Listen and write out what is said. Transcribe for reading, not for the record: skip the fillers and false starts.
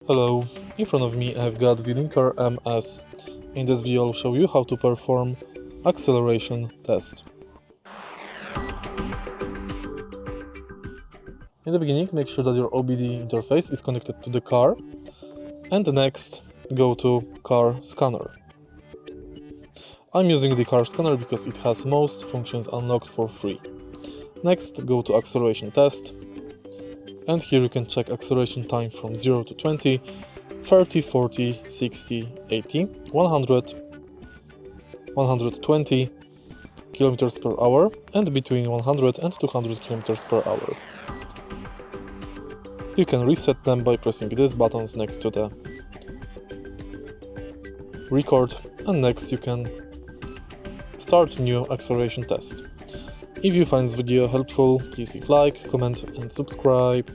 Hello, in front of me I've got Vlinker MS. In this video I'll show you how to perform acceleration test. In the beginning, make sure that your OBD interface is connected to the car, and next go to car scanner. I'm using the car scanner because it has most functions unlocked for free. Next, go to acceleration test, and here you can check acceleration time from 0 to 20, 30, 40, 60, 80, 100, 120 km per hour, and between 100 and 200 km per hour. You can reset them by pressing these buttons next to the record, and next you can start new acceleration test. If you find this video helpful, please leave like, comment and subscribe.